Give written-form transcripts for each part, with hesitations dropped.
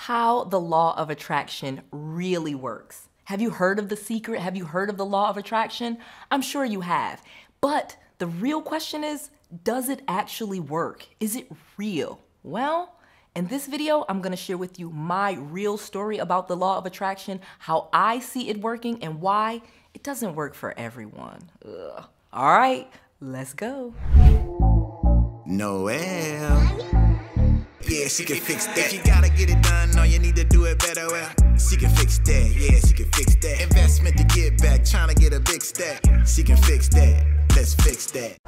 how the law of attraction really works. Have you heard of The Secret? Have you heard of the law of attraction? I'm sure you have. But the real question is, does it actually work? Is it real? Well, in this video, I'm gonna share with you my real story about the law of attraction, how I see it working, and why it doesn't work for everyone. Ugh. All right, let's go. Noel. Yeah, she can fix that. If you gotta get it done, no, you need to do it better. Well, she can fix that. Yeah, she can fix that. Investment to get back, trying to get a big stack. She can fix that. Let's fix that.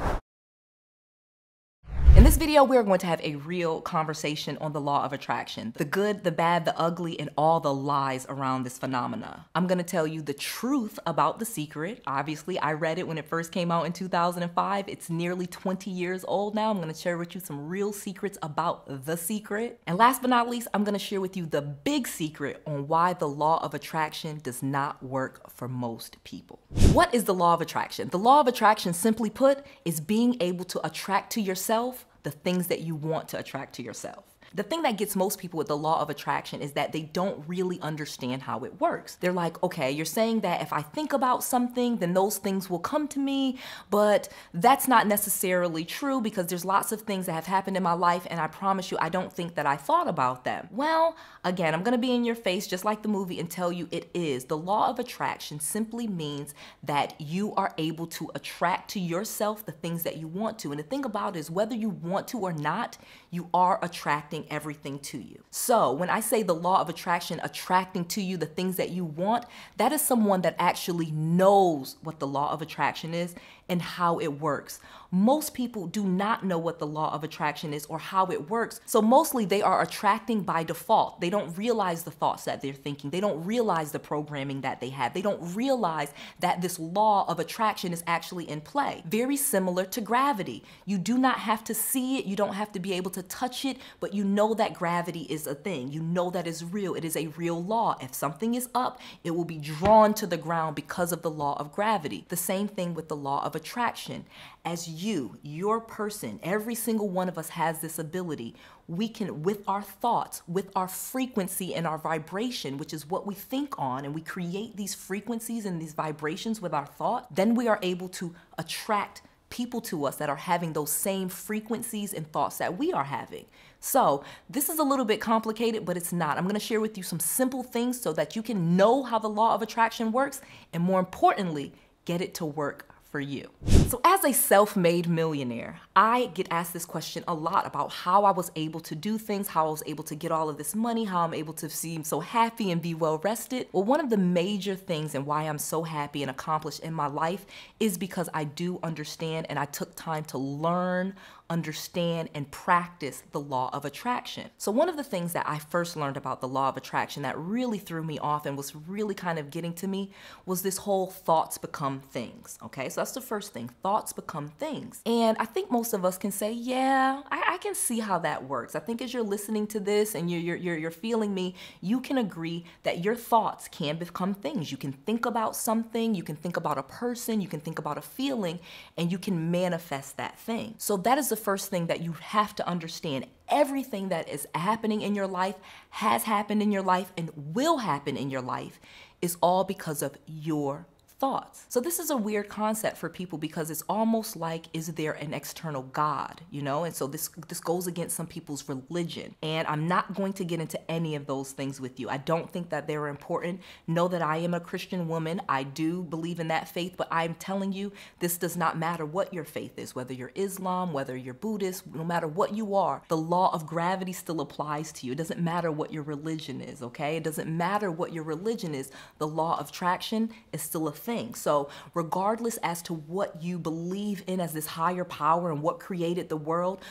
In this video, we're going to have a real conversation on the law of attraction, the good, the bad, the ugly, and all the lies around this phenomena. I'm going to tell you the truth about The Secret. Obviously, I read it when it first came out in 2005. It's nearly 20 years old now. I'm going to share with you some real secrets about The Secret. And last but not least, I'm going to share with you the big secret on why the law of attraction does not work for most people. What is the law of attraction? The law of attraction, simply put, is being able to attract to yourself the things that you want to attract to yourself. The thing that gets most people with the law of attraction is that they don't really understand how it works. They're like, okay, you're saying that if I think about something, then those things will come to me, but that's not necessarily true because there's lots of things that have happened in my life and I promise you, I don't think that I thought about them. Well, again, I'm gonna be in your face just like the movie and tell you it is. The law of attraction simply means that you are able to attract to yourself the things that you want to. And the thing about it is whether you want to or not, you are attracting everything to you. So when I say the law of attraction, attracting to you the things that you want, that is someone that actually knows what the law of attraction is and how it works. Most people do not know what the law of attraction is or how it works. So mostly they are attracting by default. They don't realize the thoughts that they're thinking. They don't realize the programming that they have. They don't realize that this law of attraction is actually in play. Very similar to gravity. You do not have to see it. You don't have to be able to touch it, but you know that gravity is a thing. You know that it's real. It is a real law. If something is up, it will be drawn to the ground because of the law of gravity. The same thing with the law of attraction. As your person, every single one of us has this ability. We can, with our thoughts, with our frequency and our vibration, which is what we think on, and we create these frequencies and these vibrations with our thought, then we are able to attract people to us that are having those same frequencies and thoughts that we are having. So this is a little bit complicated, but it's not. I'm going to share with you some simple things so that you can know how the law of attraction works, and more importantly, get it to work for you. So as a self-made millionaire, I get asked this question a lot about how I was able to do things, how I was able to get all of this money, how I'm able to seem so happy and be well rested. Well, one of the major things and why I'm so happy and accomplished in my life is because I do understand and I took time to learn, understand, and practice the law of attraction. So one of the things that I first learned about the law of attraction that really threw me off and was really kind of getting to me was this whole thoughts become things, okay? So that's the first thing, thoughts become things. And I think most of us can say, yeah, I can see how that works. I think as you're listening to this and you're feeling me, you can agree that your thoughts can become things. You can think about something, you can think about a person, you can think about a feeling, and you can manifest that thing. So that is the first thing that you have to understand. Everything that is happening in your life, has happened in your life, and will happen in your life is all because of your thoughts. So this is a weird concept for people because it's almost like, is there an external God, you know? And so this goes against some people's religion. And I'm not going to get into any of those things with you. I don't think that they're important. Know that I am a Christian woman. I do believe in that faith, but I'm telling you, this does not matter what your faith is, whether you're Islam, whether you're Buddhist, no matter what you are, the law of gravity still applies to you. It doesn't matter what your religion is, okay? It doesn't matter what your religion is. The law of attraction is still a thing. So regardless as to what you believe in as this higher power and what created the world,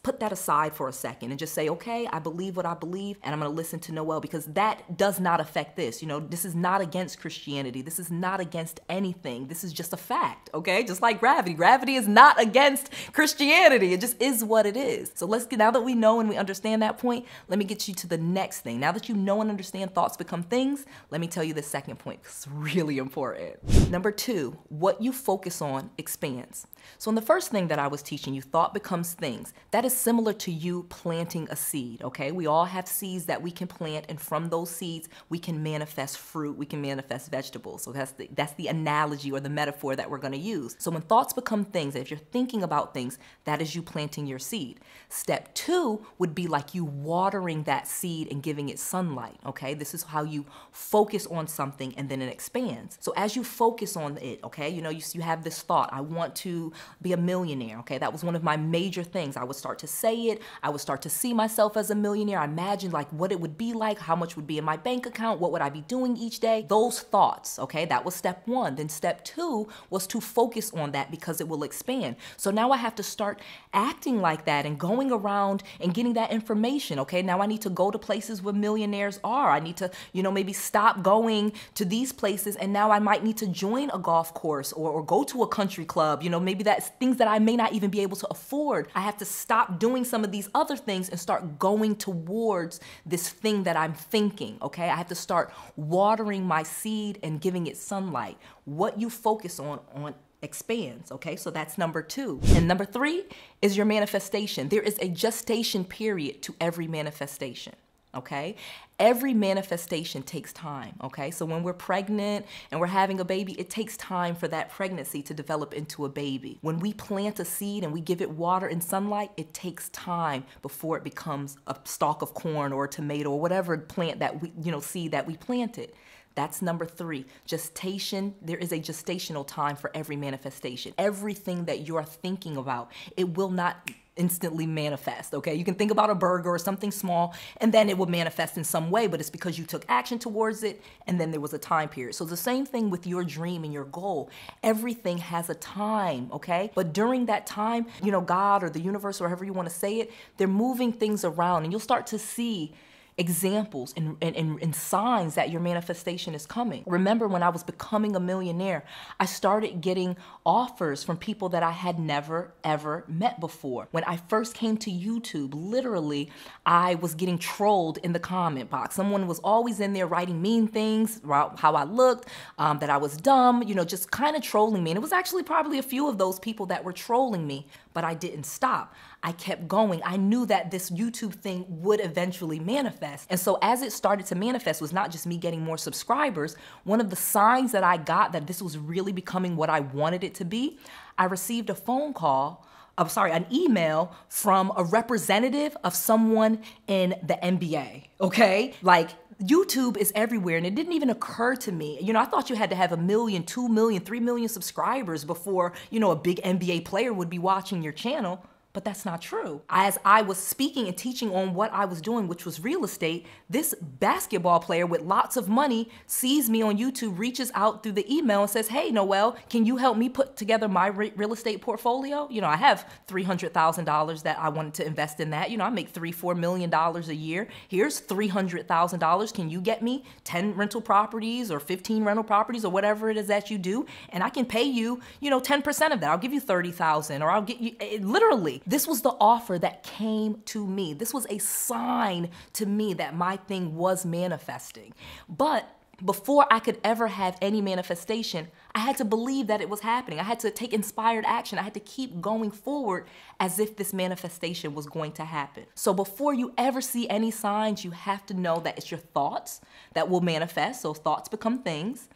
put that aside for a second and just say, okay, I believe what I believe and I'm gonna listen to Noel because that does not affect this. You know, this is not against Christianity. This is not against anything. This is just a fact, okay? Just like gravity. Gravity is not against Christianity. It just is what it is. So now that we know and we understand that point, let me get you to the next thing. Now that you know and understand thoughts become things, let me tell you the second point because it's really important. Number 2, what you focus on expands. So in the first thing that I was teaching you, thought becomes things. That is similar to you planting a seed, okay? We all have seeds that we can plant, and from those seeds, we can manifest fruit, we can manifest vegetables. So that's the analogy or the metaphor that we're gonna use. So when thoughts become things, if you're thinking about things, that is you planting your seed. Step 2 would be like you watering that seed and giving it sunlight, okay? This is how you focus on something and then it expands. So as you focus on it, okay, you know, you have this thought, I want to be a millionaire, okay? That was one of my major things. I would start to say it, I would start to see myself as a millionaire. I imagined like what it would be like, how much would be in my bank account, what would I be doing each day? Those thoughts, okay? That was step 1. Then step 2 was to focus on that because it will expand. So now I have to start acting like that and going around and getting that information, okay? Now I need to go to places where millionaires are. I need to, you know, maybe stop going to these places, and now I might need to join a golf course or go to a country club. You know, maybe that's things that I may not even be able to afford. I have to stop doing some of these other things and start going towards this thing that I'm thinking, okay? I have to start watering my seed and giving it sunlight. What you focus on expands, okay? So that's number 2. And number 3 is your manifestation. There is a gestation period to every manifestation, okay? Every manifestation takes time, okay? So when we're pregnant and we're having a baby, it takes time for that pregnancy to develop into a baby. When we plant a seed and we give it water and sunlight, it takes time before it becomes a stalk of corn or a tomato or whatever plant that we, you know, seed that we planted. That's number 3. Gestation, there is a gestational time for every manifestation. Everything that you are thinking about, it will not instantly manifest, okay? You can think about a burger or something small and then it will manifest in some way, but it's because you took action towards it and then there was a time period. So the same thing with your dream and your goal. Everything has a time, okay? But during that time, you know, God or the universe or however you want to say it, they're moving things around and you'll start to see examples and signs that your manifestation is coming. Remember when I was becoming a millionaire, I started getting offers from people that I had never ever met before. When I first came to YouTube, literally, I was getting trolled in the comment box. Someone was always in there writing mean things about how I looked, that I was dumb, you know, just kind of trolling me. And it was actually probably a few of those people that were trolling me, but I didn't stop. I kept going. I knew that this YouTube thing would eventually manifest. And so as it started to manifest was not just me getting more subscribers. One of the signs that I got that this was really becoming what I wanted it to be, I received a phone call, an email from a representative of someone in the NBA, okay? Like, YouTube is everywhere, and it didn't even occur to me. You know, I thought you had to have 1 million, 2 million, 3 million subscribers before, you know, a big NBA player would be watching your channel. But that's not true. As I was speaking and teaching on what I was doing, which was real estate, this basketball player with lots of money sees me on YouTube, reaches out through the email and says, hey, Noelle, can you help me put together my real estate portfolio? You know, I have $300,000 that I wanted to invest in that. You know, I make $3-4 million a year. Here's $300,000. Can you get me 10 rental properties or 15 rental properties or whatever it is that you do? And I can pay you, you know, 10% of that. I'll give you $30,000 or I'll get you, literally. This was the offer that came to me. This was a sign to me that my thing was manifesting. But before I could ever have any manifestation, I had to believe that it was happening. I had to take inspired action. I had to keep going forward as if this manifestation was going to happen. So before you ever see any signs, you have to know that it's your thoughts that will manifest. So thoughts become things.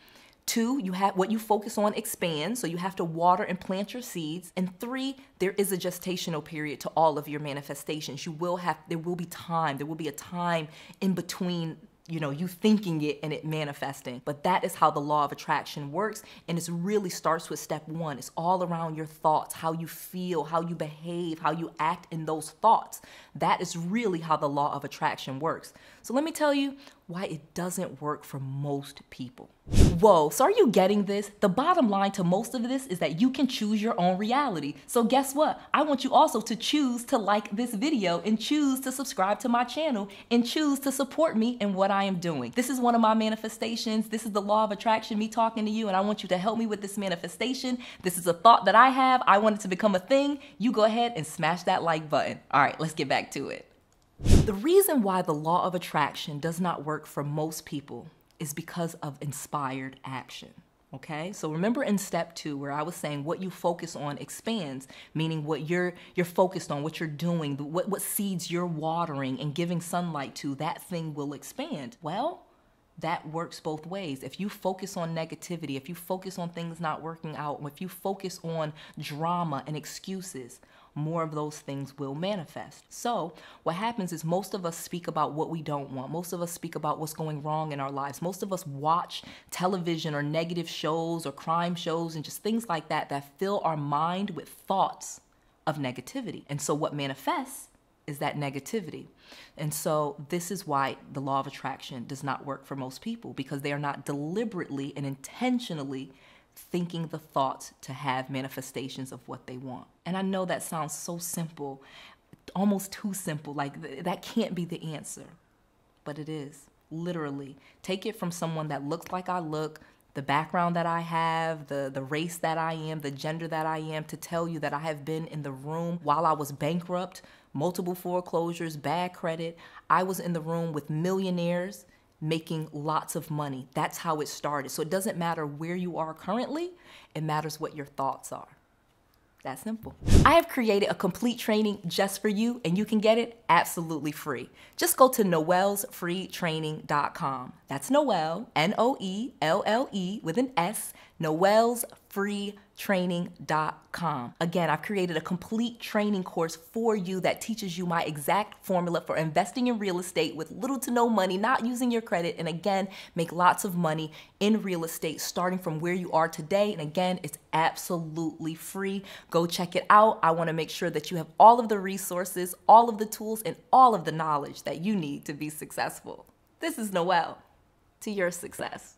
2, you have what you focus on expands, so you have to water and plant your seeds. And 3, there is a gestational period to all of your manifestations. There will be time. There will be a time in between, you know, you thinking it and it manifesting. But that is how the law of attraction works. And it really starts with step 1. It's all around your thoughts, how you feel, how you behave, how you act in those thoughts. That is really how the law of attraction works. So let me tell you why it doesn't work for most people. Whoa, so are you getting this? The bottom line to most of this is that you can choose your own reality. So guess what? I want you also to choose to like this video and choose to subscribe to my channel and choose to support me in what I am doing. This is one of my manifestations. This is the law of attraction, me talking to you, and I want you to help me with this manifestation. This is a thought that I have. I want it to become a thing. You go ahead and smash that like button. All right, let's get back to it. The reason why the law of attraction does not work for most people is because of inspired action. Okay, so remember in step 2 where I was saying what you focus on expands, meaning what you're focused on, what you're doing, what seeds you're watering and giving sunlight to, that thing will expand. Well, that works both ways. If you focus on negativity, if you focus on things not working out, if you focus on drama and excuses, more of those things will manifest. So what happens is most of us speak about what we don't want. Most of us speak about what's going wrong in our lives. Most of us watch television or negative shows or crime shows and just things like that that fill our mind with thoughts of negativity. And so what manifests is that negativity. And so this is why the law of attraction does not work for most people, because they are not deliberately and intentionally thinking the thoughts to have manifestations of what they want. And I know that sounds so simple, almost too simple, like that can't be the answer, but it is, literally. Take it from someone that looks like I look, the background that I have, the race that I am, the gender that I am, to tell you that I have been in the room while I was bankrupt, multiple foreclosures, bad credit. I was in the room with millionaires making lots of money. That's how it started. So it doesn't matter where you are currently, it matters what your thoughts are. That simple. I have created a complete training just for you, and you can get it absolutely free. Just go to noellsfreetraining.com. That's Noelle, N-O-E-L-L-E with an S, noellsfreetraining.com. Again, I've created a complete training course for you that teaches you my exact formula for investing in real estate with little to no money, not using your credit, and again, make lots of money in real estate starting from where you are today. And again, it's absolutely free. Go check it out. I want to make sure that you have all of the resources, all of the tools, and all of the knowledge that you need to be successful. This is Noelle, to your success.